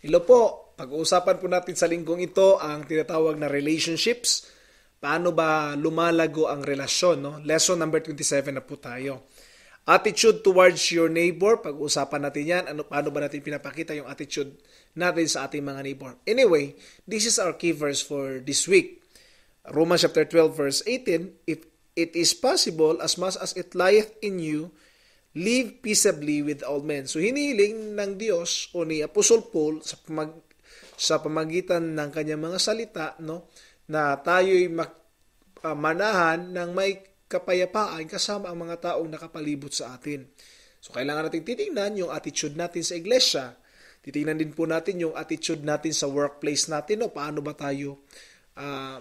Hello po, pag-uusapan po natin sa linggong ito ang tinatawag na relationships. Paano ba lumalago ang relasyon? No? Lesson number 27 na po tayo. Attitude towards your neighbor, pag-uusapan natin yan. Paano ba natin pinapakita yung attitude natin sa ating mga neighbor? Anyway, this is our key verse for this week. Romans chapter 12 verse 18, if it is possible, as much as it lieth in you, live peaceably with all men. So hinihiling ng Diyos o ni Apostle Paul sa pamagitan ng kanyang mga salita, no, na tayo'y manahan ng may kapayapaan kasama ang mga taong nakapalibot sa atin. So kailangan natin titingnan yung attitude natin sa iglesia. Titingnan din po natin yung attitude natin sa workplace natin, no, paano ba tayo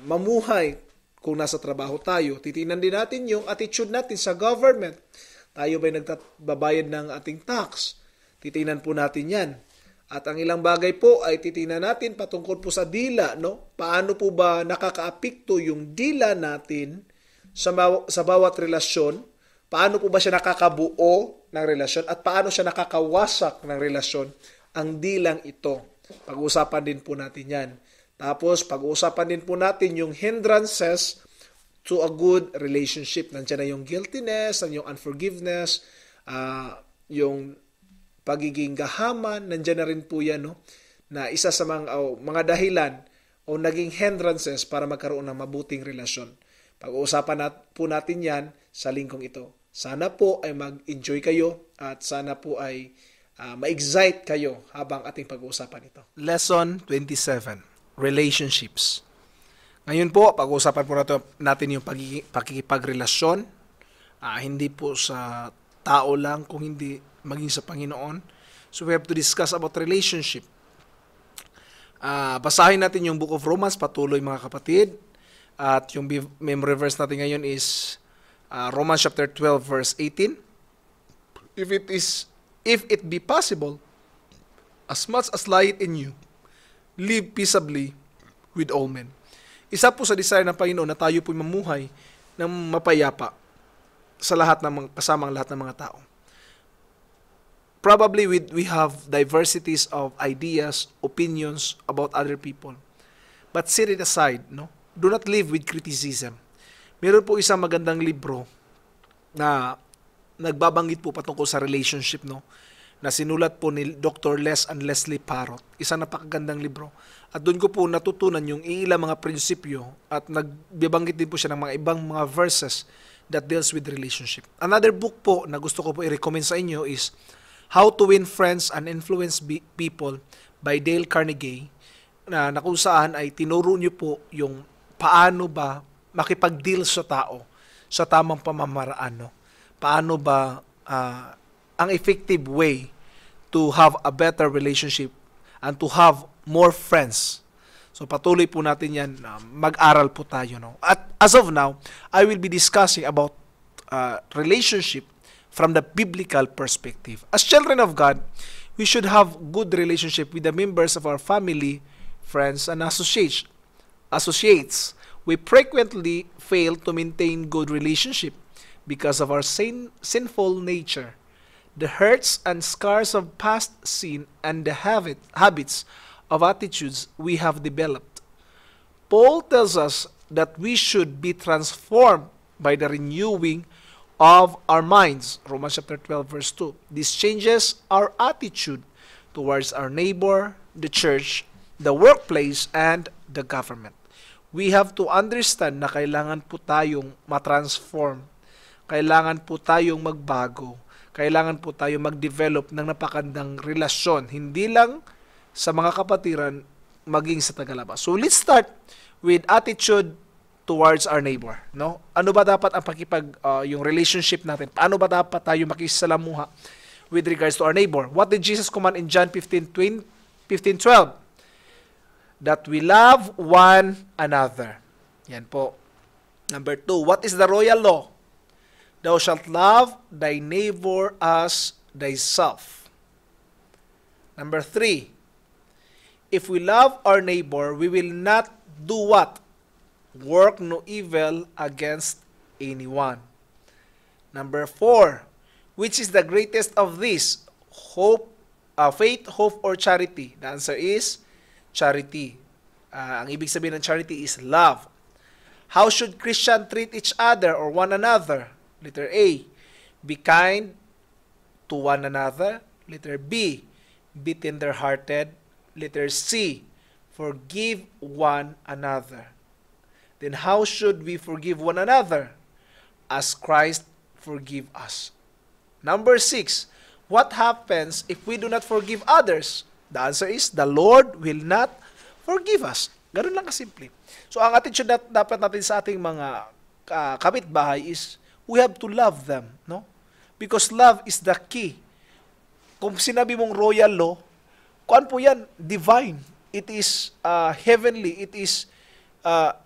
mamuhay kung nasa trabaho tayo. Titingnan din natin yung attitude natin sa government. Tayo ba'y nagbabayad ng ating tax? Titingnan po natin yan. At ang ilang bagay po ay titingnan natin patungkol po sa dila. No? Paano po ba nakakaapekto yung dila natin sa bawat relasyon? Paano po ba siya nakakabuo ng relasyon? At paano siya nakakawasak ng relasyon? Ang dilang ito. Pag-uusapan din po natin yan. Tapos pag-uusapan din po natin yung hindrances to a good relationship. Nandiyan na yung guiltiness, yung unforgiveness, yung pagiging gahaman, nandiyan na rin po yan, no? Na isa sa mga dahilan o naging hindrances para magkaroon ng mabuting relasyon. Pag-uusapan po natin yan sa linggong ito. Sana po ay mag-enjoy kayo at sana po ay ma-excite kayo habang ating pag-uusapan ito. Lesson 27, Relationships. Ngayon po, pag-uusapan po natin yung pakikipagrelasyon, hindi po sa tao lang, kung hindi maging sa Panginoon. So we have to discuss about relationship. Basahin natin yung Book of Romans, patuloy mga kapatid. At yung memory verse natin ngayon is Romans chapter 12 verse 18. If it be possible, as much as lieth in you, live peaceably with all men. Isa po sa desire ng Panginoon na tayo po'y mamuhay ng mapayapa sa lahat ng kasamang lahat ng mga tao. Probably we have diversities of ideas, opinions about other people. But set it aside, no? Do not live with criticism. Meron po isang magandang libro na nagbabanggit po patungkol sa relationship, no? Na sinulat po ni Dr. Les and Leslie Parrott. Isang napakagandang libro. At doon ko po natutunan yung ilang mga prinsipyo at nagbibanggit din po siya ng mga ibang mga verses that deals with relationship. Another book po na gusto ko po i-recommend sa inyo is How to Win Friends and Influence People by Dale Carnegie, na kung saan ay tinuro niyo po yung paano ba makipag-deal sa tao sa tamang pamamaraan. No? Paano ba ang effective way to have a better relationship and to have more friends. So patuloy po natin yan, mag-aral po tayo. No? At as of now, I will be discussing about relationship from the biblical perspective. As children of God, we should have good relationship with the members of our family, friends, and associates. We frequently fail to maintain good relationship because of our sinful nature, the hurts and scars of past sin, and the habits of attitudes we have developed. Paul tells us that we should be transformed by the renewing of our minds. Romans chapter 12 verse 2. This changes our attitude towards our neighbor, the church, the workplace, and the government. We have to understand na kailangan po tayong matransform. Kailangan po tayong magbago. Kailangan po tayong mag-develop ng napakandang relasyon. Hindi lang sa mga kapatiran, maging sa tagalabas. So let's start with attitude towards our neighbor. No? Ano ba dapat ang yung relationship natin? Paano ba dapat tayo makisalamuha with regards to our neighbor? What did Jesus command in John 15:12? That we love one another. Yan po. Number 2, what is the royal law? Thou shalt love thy neighbor as thyself. Number 3, if we love our neighbor, we will not do what? Work no evil against anyone. Number 4, which is the greatest of these? Hope Faith, hope, or charity? The answer is charity. Ang ibig sabihin ng charity is love. How should Christian treat each other or one another? Letter A, be kind to one another. Letter B, be tender-hearted. Letter C, forgive one another. Then how should we forgive one another? As Christ forgive us. Number 6, what happens if we do not forgive others? The answer is, the Lord will not forgive us. Ganun lang kasimple. So, ang attitude dapat natin sa ating mga kapitbahay is, we have to love them, no? Because love is the key. Kung sinabi mong royal law, kuan po yan? Divine. It is heavenly. It is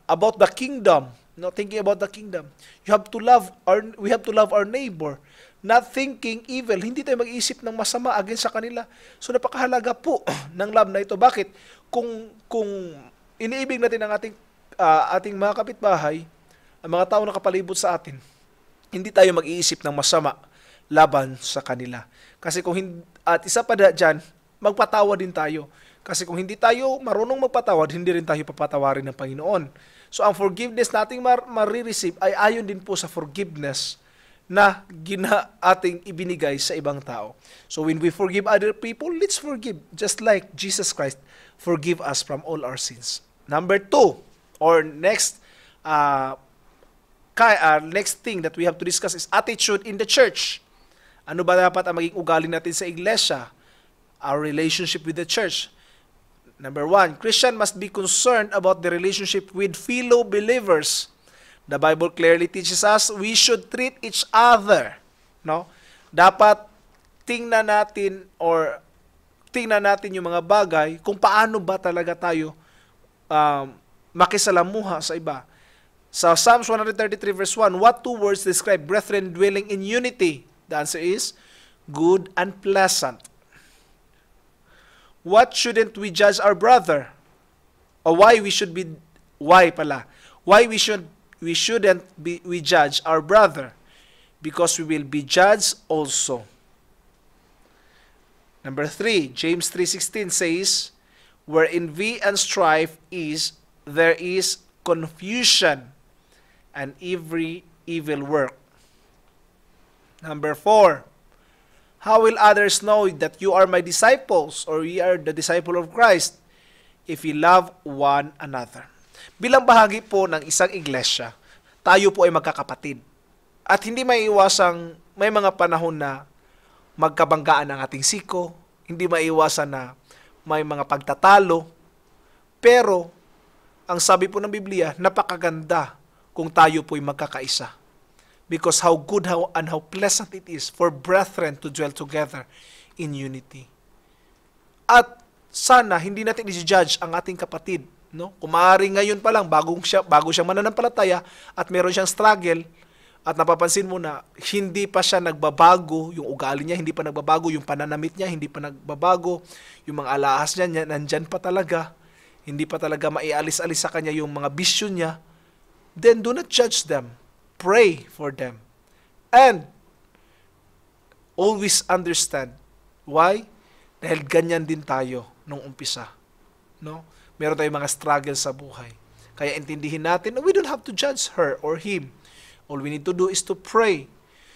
about the kingdom. No, thinking about the kingdom. We have to love our neighbor. Not thinking evil. Hindi tayo mag-iisip ng masama against sa kanila. So napakahalaga po ng love na ito. Bakit? Kung iniibig natin ang ating mga kapitbahay, ang mga tao na kapalibot sa atin, hindi tayo mag-iisip ng masama laban sa kanila. Kasi at isa pa dyan, magpatawa din tayo. Kasi kung hindi tayo marunong magpatawad, hindi rin tayo papatawarin ng Panginoon. So ang forgiveness nating marireceive ay ayon din po sa forgiveness na ating ibinigay sa ibang tao. So when we forgive other people, let's forgive just like Jesus Christ forgive us from all our sins. Number 2, or next thing that we have to discuss is attitude in the church. Ano ba dapat ang maging ugali natin sa iglesia? Our relationship with the church. Number 1, Christian must be concerned about the relationship with fellow believers. The Bible clearly teaches us we should treat each other. No? Dapat tingnan natin yung mga bagay kung paano ba talaga tayo makisalamuha sa iba. Sa Psalms 133 verse 1, what two words describe brethren dwelling in unity? The answer is good and pleasant. What shouldn't we judge our brother? Or why we shouldn't we judge our brother? Because we will be judged also. Number 3, James 3:16 says, where envy and strife is, there is confusion and every evil work. Number 4, how will others know that you are my disciples or we are the disciple of Christ if we love one another? Bilang bahagi po ng isang iglesia, tayo po ay magkakapatid. At hindi maiiwasang may mga panahon na magkabanggaan ang ating siko, hindi maiiwasan na may mga pagtatalo, pero ang sabi po ng Biblia, napakaganda kung tayo po ay magkakaisa. Because how good and how pleasant it is for brethren to dwell together in unity. At sana hindi natin i-judge ang ating kapatid, no? Kung maaari ngayon pa lang bago siyang mananampalataya at meron siyang struggle at napapansin mo na hindi pa siya nagbabago, yung ugali niya hindi pa nagbabago, yung pananamit niya hindi pa nagbabago, yung mga alahas niya nandyan pa talaga, hindi pa talaga maialis-alis sa kanya yung mga bisyo niya, then do not judge them. Pray for them. And always understand. Why? Dahil ganyan din tayo nung umpisa. No? Meron tayong mga struggles sa buhay. Kaya intindihin natin, we don't have to judge her or him. All we need to do is to pray.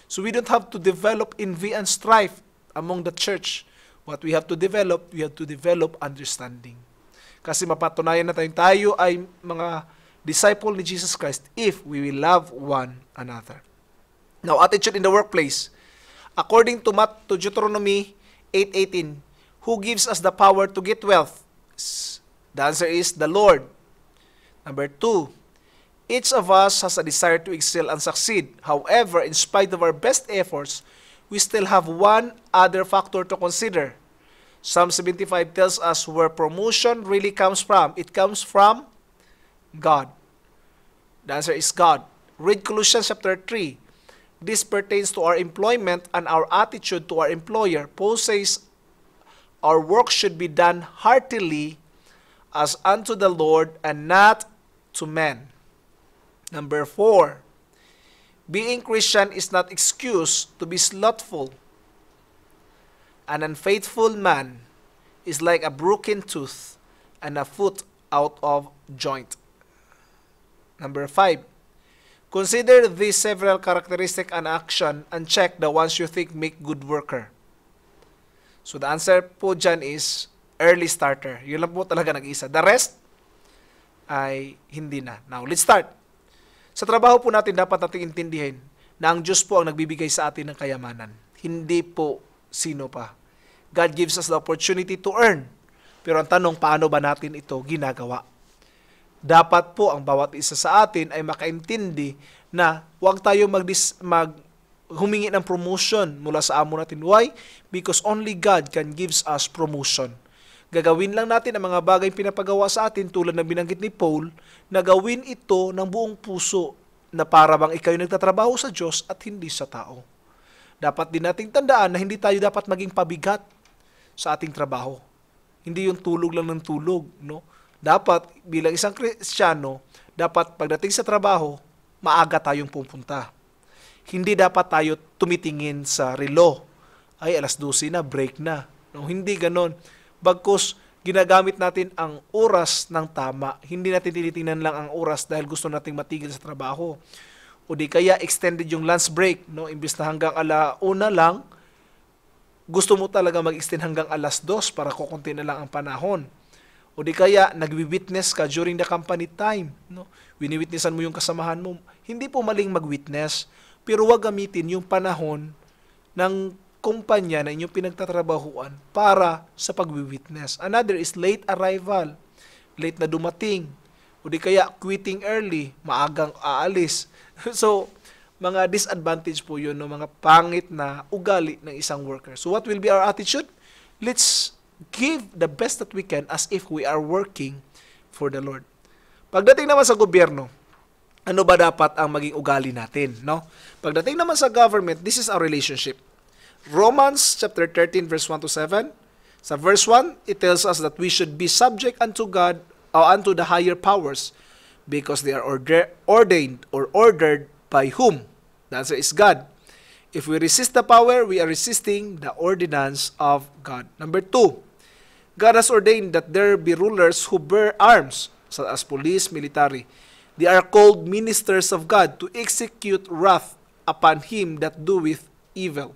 So we don't have to develop envy and strife among the church. What we have to develop understanding. Kasi mapatunayan na tayo ay mga disciple ni Jesus Christ if we will love one another. Now, attitude in the workplace. According to Deuteronomy 8:18, who gives us the power to get wealth? The answer is the Lord. Number 2, each of us has a desire to excel and succeed. However, in spite of our best efforts, we still have one other factor to consider. Psalm 75 tells us where promotion really comes from. It comes from God. The answer is God. Read Colossians chapter 3. This pertains to our employment and our attitude to our employer. Paul says, our work should be done heartily as unto the Lord and not to men. Number 4, being Christian is not excuse to be slothful. An unfaithful man is like a broken tooth and a foot out of joint. Number 5. Consider these several characteristics and action and check the ones you think make good worker. So the answer po dyan is early starter. Yun lang po talaga nag-isa. The rest ay hindi na. Now, let's start. Sa trabaho po natin, dapat natin intindihin na ang Diyos po ang nagbibigay sa atin ng kayamanan. Hindi po sino pa. God gives us the opportunity to earn. Pero ang tanong, paano ba natin ito ginagawa? Dapat po ang bawat isa sa atin ay makaintindi na huwag tayo humingi ng promotion mula sa amo natin. Why? Because only God can gives us promotion. Gagawin lang natin ang mga bagay pinapagawa sa atin tulad ng binanggit ni Paul, na gawin ito ng buong puso na para bang ikaw yung nagtatrabaho sa Diyos at hindi sa tao. Dapat din nating tandaan na hindi tayo dapat maging pabigat sa ating trabaho. Hindi yung tulog lang ng tulog, no? Dapat bilang isang Kristiyano, dapat pagdating sa trabaho, maaga tayong pupunta. Hindi dapat tayo tumitingin sa relo. Ay, alas 12 na, break na. No, hindi ganon. Bagkus, ginagamit natin ang oras ng tama. Hindi natin tinitingnan lang ang oras dahil gusto nating matigil sa trabaho. O di kaya extended yung lunch break, no? Imbis na hanggang 1:00 lang, gusto mo talaga mag-extend hanggang 2:00 para kukunti na lang ang panahon. O di kaya nagwi-witness ka during the company time, no? Wini-witnessan mo yung kasamahan mo. Hindi po maling mag-witness, pero wag gamitin yung panahon ng kumpanya na inyong pinagtatrabahuan para sa pagwi-witness. Another is late arrival, late na dumating. O di kaya quitting early, maagang aalis. So, mga disadvantage po yun, no? Mga pangit na ugali ng isang worker. So what will be our attitude? Let's give the best that we can as if we are working for the Lord. Pagdating naman sa gobyerno, ano ba dapat ang maging ugali natin, no? Pagdating naman sa government, this is our relationship. Romans chapter 13 verse 1 to 7. Sa verse 1, it tells us that we should be subject unto God or unto the higher powers because they are ordained or ordered by whom? The answer is God. If we resist the power, we are resisting the ordinance of God. Number 2, God has ordained that there be rulers who bear arms, such as police, military. They are called ministers of God to execute wrath upon him that doeth evil.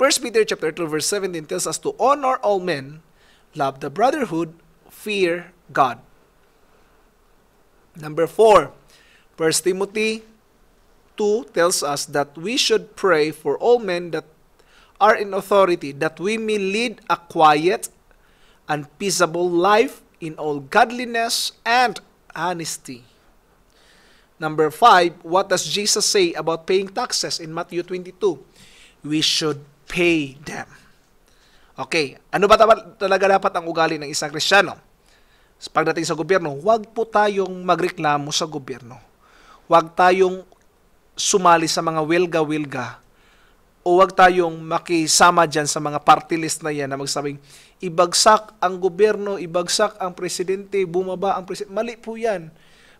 1 Peter chapter 2 verse 17 tells us to honor all men, love the brotherhood, fear God. Number 4, 1 Timothy 2 tells us that we should pray for all men that are in authority, that we may lead a quiet and peaceable life in all godliness and honesty. Number 5, what does Jesus say about paying taxes in Matthew 22? We should pay them. Okay, ano ba talaga dapat ang ugali ng isang Kristiyano? Pagdating sa gobyerno, huwag po tayong magreklamo sa gobyerno. Huwag tayong sumali sa mga wilga-wilga o huwag tayong makisama dyan sa mga party list na yan na magsabing ibagsak ang gobyerno, ibagsak ang presidente, bumaba ang presidente. Mali po yan.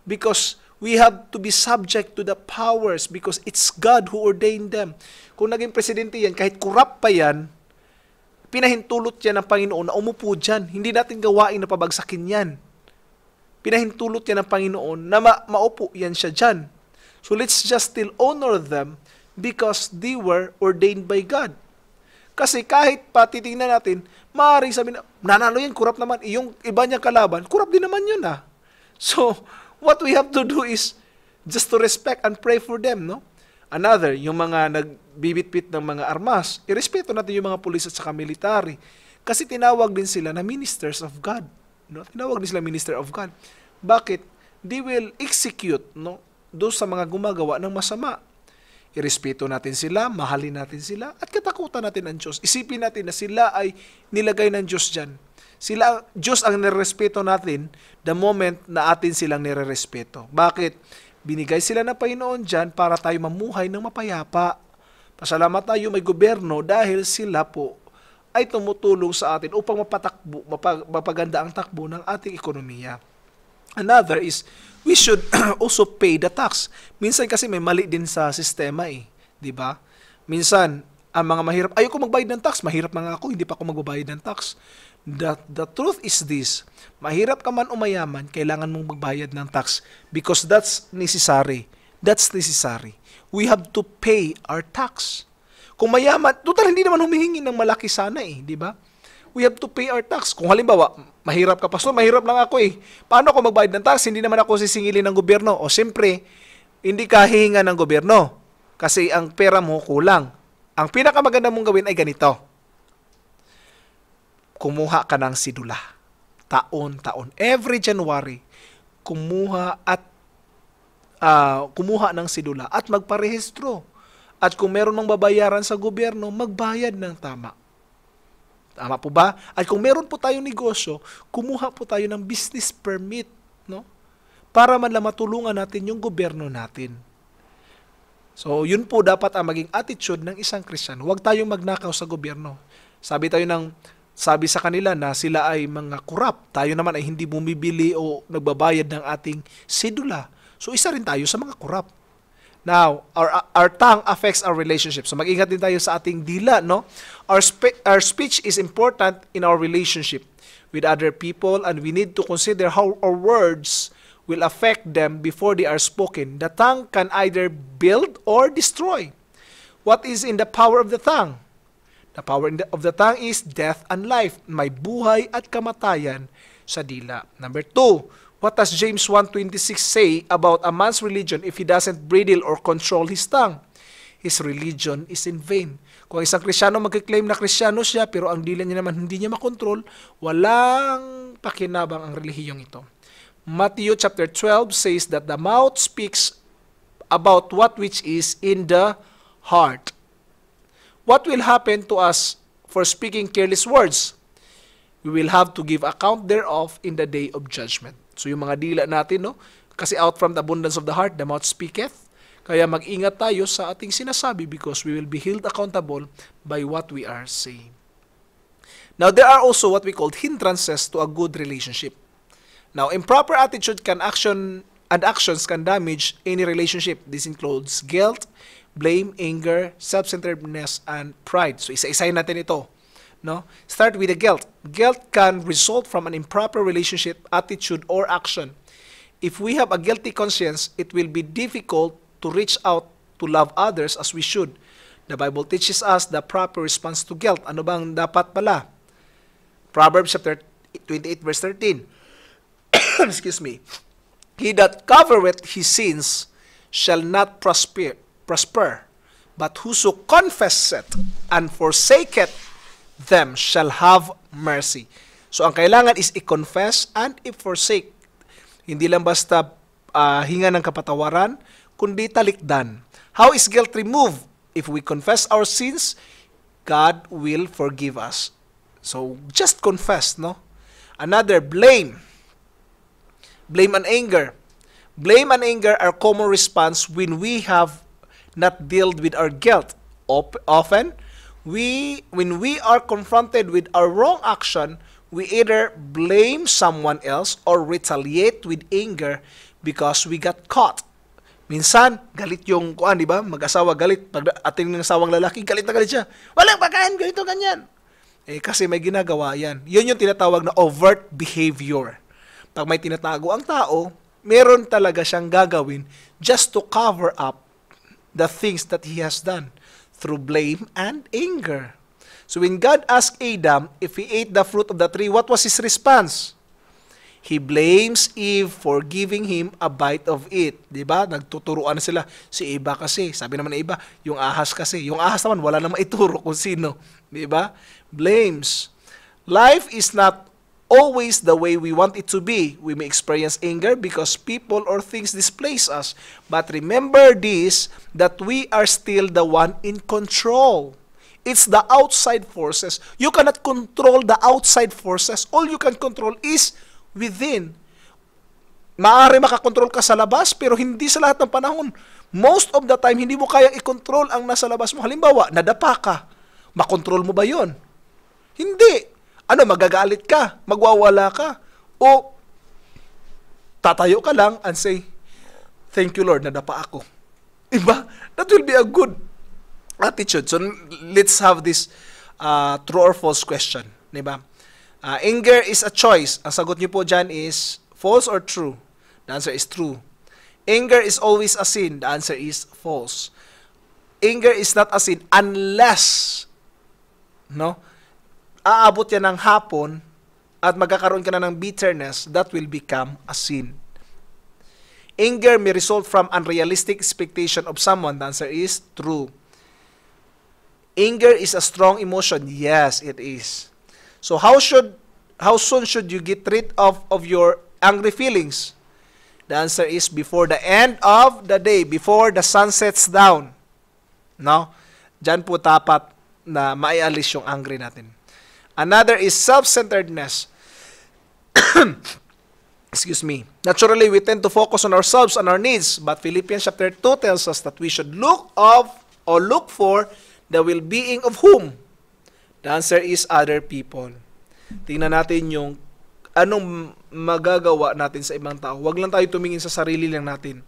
Because we have to be subject to the powers because it's God who ordained them. Kung naging presidente yan, kahit corrupt pa yan, pinahintulot yan ng Panginoon na umupo dyan. Hindi natin gawain na pabagsakin yan. Pinahintulot yan ng Panginoon na maupo yan siya dyan. So let's just still honor them because they were ordained by God. Kasi kahit pa titingnan natin, maaaring sabihin na, nanalo yan, corrupt naman. Yung iba niyang kalaban, corrupt din naman yun ah. So, what we have to do is just to respect and pray for them, no? Another, yung mga nagbibitbit ng mga armas, irespeto natin yung mga pulis at saka military. Kasi tinawag din sila na ministers of God. No? Tinawag din sila minister of God. Bakit? They will execute, no? Doon sa mga gumagawa ng masama. Irespeto natin sila, mahalin natin sila, at katakutan natin ang Diyos. Isipin natin na sila ay nilagay ng Diyos dyan. Diyos ang nirespeto natin the moment na atin silang nirerespeto. Bakit? Binigay sila ng Panginoon dyan para tayo mamuhay ng mapayapa. Pasalamat tayo may gobyerno dahil sila po ay tumutulong sa atin upang mapaganda ang takbo ng ating ekonomiya. Another is, we should also pay the tax. Minsan kasi may mali din sa sistema eh, 'di ba? Minsan Ang mga mahirap, ayoko magbayad ng tax, mahirap na nga ako, hindi pa ako magbabayad ng tax. The truth is this, mahirap ka man o mayaman, kailangan mong magbayad ng tax because that's necessary. That's necessary. We have to pay our tax. Kung mayaman, total hindi naman humihingi ng malaki sana di ba? We have to pay our tax. Kung halimbawa, mahirap ka, pastor, mahirap lang ako Paano ako magbayad ng tax? Hindi naman ako sisingilin ng gobyerno. O siyempre, hindi ka hihinga ng gobyerno kasi ang pera mo kulang. Ang pinakamaganda mong gawin ay ganito. Kumuha ka ng sidula. Taon-taon. Every January, kumuha ng sidula at magparehistro. At kung meron mang babayaran sa gobyerno, magbayad ng tama. Tama po ba? At kung meron po tayong negosyo, kumuha po tayo ng business permit, no? Para man lang matulungan natin yung gobyerno natin. So, yun po dapat ang maging attitude ng isang Kristiyano. Huwag tayong magnakaw sa gobyerno. Sabi sa kanila na sila ay mga korap. Tayo naman ay hindi bumibili o nagbabayad ng ating sidula. So, isa rin tayo sa mga korap. Now, our tongue affects our relationship. So, mag-ingat din tayo sa ating dila, no? Our speech is important in our relationship with other people, and we need to consider how our words will affect them before they are spoken. The tongue can either build or destroy. What is in the power of the tongue? The power of the tongue is death and life. May buhay at kamatayan sa dila. Number 2, what does James 1:26 say about a man's religion if he doesn't bridle or control his tongue? His religion is in vain. Kung isang Kristiyano magkiklaim na Kristiyano siya, pero ang dila niya naman hindi niya makontrol, walang pakinabang ang relihiyong ito. Matthew chapter 12 says that the mouth speaks about what which is in the heart. What will happen to us for speaking careless words? We will have to give account thereof in the day of judgment. So yung mga dila natin, no? Kasi out from the abundance of the heart, the mouth speaketh. Kaya mag-ingat tayo sa ating sinasabi because we will be held accountable by what we are saying. Now, there are also what we call hindrances to a good relationship. Now, improper attitude actions can damage any relationship. This includes guilt, blame, anger, self-centeredness, and pride. So, isa-isahin natin ito. No? Start with the guilt. Guilt can result from an improper relationship, attitude, or action. If we have a guilty conscience, it will be difficult to reach out to love others as we should. The Bible teaches us the proper response to guilt. Ano bang dapat pala? Proverbs chapter 28 verse 13. Excuse me. He that covereth his sins shall not prosper, but whoso confesseth and forsaketh them shall have mercy. So, ang kailangan is i-confess and i-forsake. Hindi lang basta hinga ng kapatawaran, kundi talikdan. How is guilt removed? If we confess our sins, God will forgive us. So, just confess, no? Another, blame. Blame and anger. Blame and anger are common response when we have not dealt with our guilt. Often, when we are confronted with our wrong action, we either blame someone else or retaliate with anger because we got caught. Minsan, galit yung di ba? Mag-asawa galit. Pag ating ng asawang lalaki, galit na galit siya. Walang pagkain, ganito, ganyan. Kasi may ginagawa yan. Yun yung tinatawag na overt behavior. Pag may tinatago ang tao, meron talaga siyang gagawin just to cover up the things that he has done through blame and anger. So when God asked Adam if he ate the fruit of the tree, what was his response? He blames Eve for giving him a bite of it. Diba? Nagtuturuan na sila. Si Eva kasi, sabi naman ng iba, yung ahas kasi. Yung ahas naman, wala namang ituro kung sino. Diba? Blames. Life is not always the way we want it to be. We may experience anger because people or things displace us. But remember this, that we are still the one in control. It's the outside forces. You cannot control the outside forces. All you can control is within. Maaari makakontrol ka sa labas, pero hindi sa lahat ng panahon. Most of the time, hindi mo kayang i-control ang nasa labas mo. Halimbawa, nadapa ka. Makontrol mo ba yon? Hindi. Magagalit ka, magwawala ka, o tatayo ka lang and say, thank you Lord, nadapa ako. Diba? That will be a good attitude. So, let's have this true or false question. Diba? Anger is a choice. Ang sagot niyo po dyan is false or true? The answer is true. Anger is always a sin. The answer is false. Anger is not a sin unless aabot yan ng hapon at magkakaroon ka na ng bitterness, that will become a sin. Anger may result from unrealistic expectation of someone. The answer is true. Anger is a strong emotion. Yes, it is. So how soon should you get rid of your angry feelings? The answer is before the end of the day, before the sun sets down. No? Diyan po dapat na maialis yung angry natin. Another is self-centeredness. Excuse me. Naturally, we tend to focus on ourselves and our needs, but Philippians chapter 2 tells us that we should look for the well-being of whom? The answer is other people. Tingnan natin yung anong magagawa natin sa ibang tao. Huwag lang tayo tumingin sa sarili lang natin.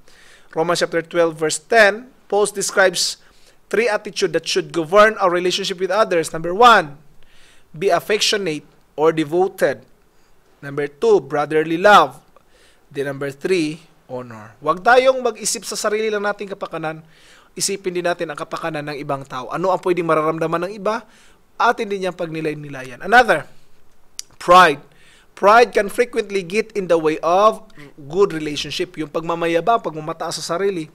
Romans chapter 12 verse 10, Paul describes 3 attitudes that should govern our relationship with others. Number 1, be affectionate or devoted. Number 2, brotherly love. Then number 3, honor. Huwag tayong mag-isip sa sarili lang nating kapakanan. Isipin din natin ang kapakanan ng ibang tao. Ano ang pwedeng mararamdaman ng iba? Atin din niyang pagnilay-nilayan. Another, pride. Pride can frequently get in the way of good relationship. Yung pagmamayabang, pagmamataas sa sarili.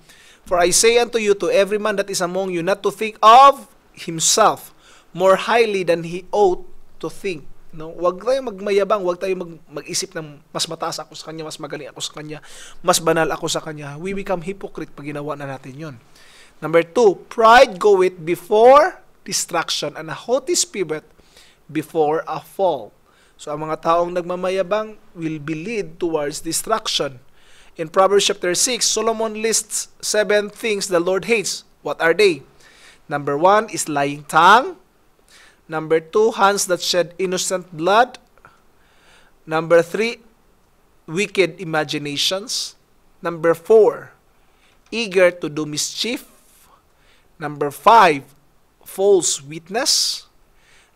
For I say unto you, to every man that is among you, not to think of himself more highly than he ought to think. No, wag tayong magmayabang, wag tayong mag-isip ng mas mataas ako sa kanya, mas magaling ako sa kanya, mas banal ako sa kanya. We become hypocrite pag ginawa na natin 'yon. Number 2, pride goeth before destruction and a haughty spirit before a fall. So ang mga taong nagmamayabang will be lead towards destruction. In Proverbs chapter 6, Solomon lists 7 things the Lord hates. What are they? Number 1 is lying tongue. Number 2, hands that shed innocent blood. Number 3, wicked imaginations. Number 4, eager to do mischief. Number 5, false witness.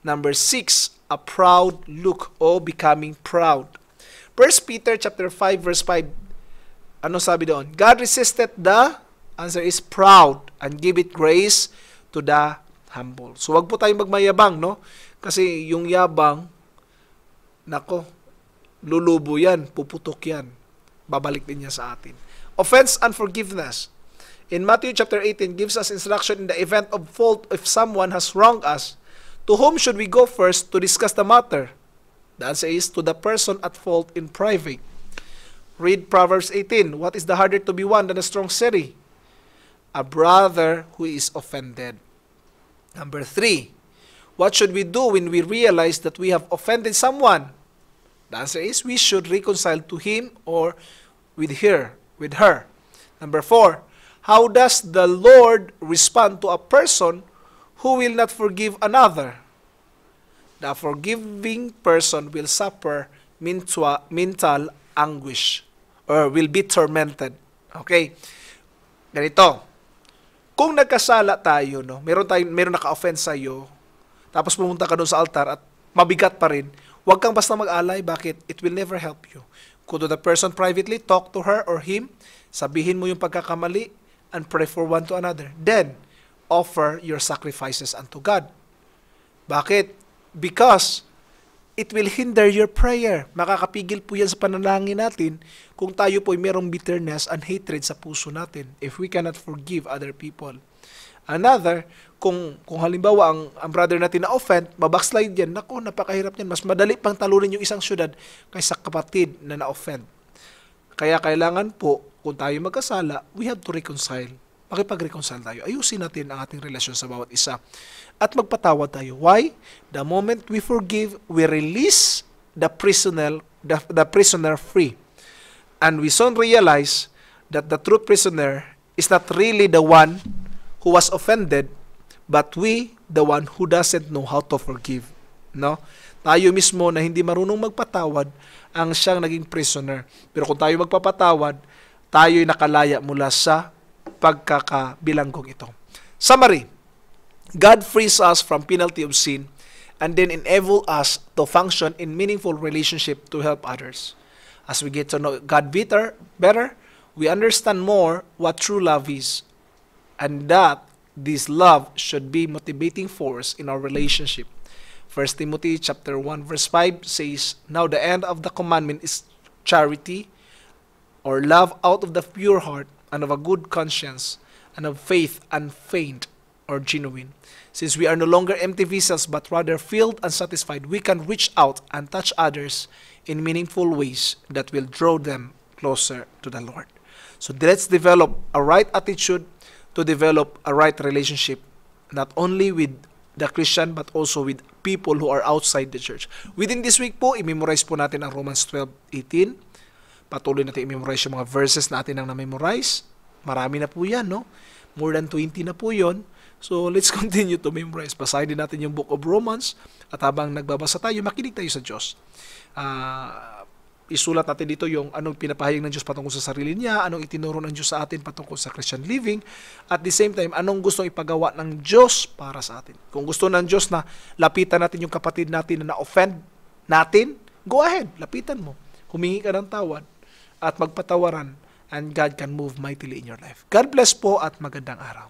Number 6, a proud look o becoming proud. 1 Peter chapter 5 verse 5, ano sabi doon? God resisted the, answer is proud, and give it grace to the humble. So wag po tayong magmayabang, no? Kasi yung yabang, nako, lulubo yan, puputok yan. Babalik din niya sa atin. Offense and forgiveness. In Matthew chapter 18 gives us instruction in the event of fault if someone has wronged us. To whom should we go first to discuss the matter? The answer is to the person at fault in private. Read Proverbs 18. What is the harder to be won than a strong city? A brother who is offended. Number 3, what should we do when we realize that we have offended someone? The answer is we should reconcile to him or with her. Number 4, how does the Lord respond to a person who will not forgive another? The forgiving person will suffer mental anguish or will be tormented. Okay? Ganito. Kung nagkasala tayo, no, meron naka-offend sa iyo, tapos pumunta ka doon sa altar at mabigat pa rin, huwag kang basta mag-alay. Bakit? It will never help you. Go to the person privately, talk to her or him, sabihin mo yung pagkakamali, and pray for one to another. Then, offer your sacrifices unto God. Bakit? Because it will hinder your prayer. Makakapigil po yan sa panalangin natin kung tayo po ay merong bitterness and hatred sa puso natin if we cannot forgive other people. Another, kung halimbawa ang brother natin na offend, mabackslide yan, naku, napakahirap yan. Mas madali pang talunin yung isang syudad kaysa kapatid na na-offend. Kaya kailangan po, kung tayo magkasala, we have to reconcile. Makipag-reconcile tayo. Ayusin natin ang ating relasyon sa bawat isa. At magpatawad tayo. Why? The moment we forgive, we release the prisoner free. And we soon realize that the true prisoner is not really the one who was offended, but we, the one who doesn't know how to forgive. No? Tayo mismo na hindi marunong magpatawad ang siyang naging prisoner. Pero kung tayo magpapatawad, tayo'y nakalaya mula sa pagkakabilanggong ito. Summary. God frees us from penalty of sin and then enable us to function in meaningful relationship to help others. As we get to know God better, we understand more what true love is, and that this love should be motivating force in our relationship. 1 Timothy chapter 1 verse 5 says, "Now the end of the commandment is charity, or love out of the pure heart and of a good conscience and of faith unfeigned or genuine." Since we are no longer empty vessels but rather filled and satisfied, we can reach out and touch others in meaningful ways that will draw them closer to the Lord. So let's develop a right attitude to develop a right relationship, not only with the Christian but also with people who are outside the church. Within this week po, i-memorize po natin ang Romans 12:18. Patuloy natin i-memorize yung mga verses natin ang na-memorize. Marami na po yan, no? More than 20 na po yon. So, let's continue to memorize. Basahin din natin yung book of Romans at habang nagbabasa tayo, makinig tayo sa Diyos. Isulat natin dito yung anong pinapahayag ng Diyos patungkol sa sarili niya, anong itinuro ng Diyos sa atin patungkol sa Christian living, at the same time, anong gustong ipagawa ng Diyos para sa atin. Kung gusto ng Diyos na lapitan natin yung kapatid natin na na-offend natin, go ahead, lapitan mo. Humingi ka ng tawad at magpatawaran, and God can move mightily in your life. God bless po at magandang araw.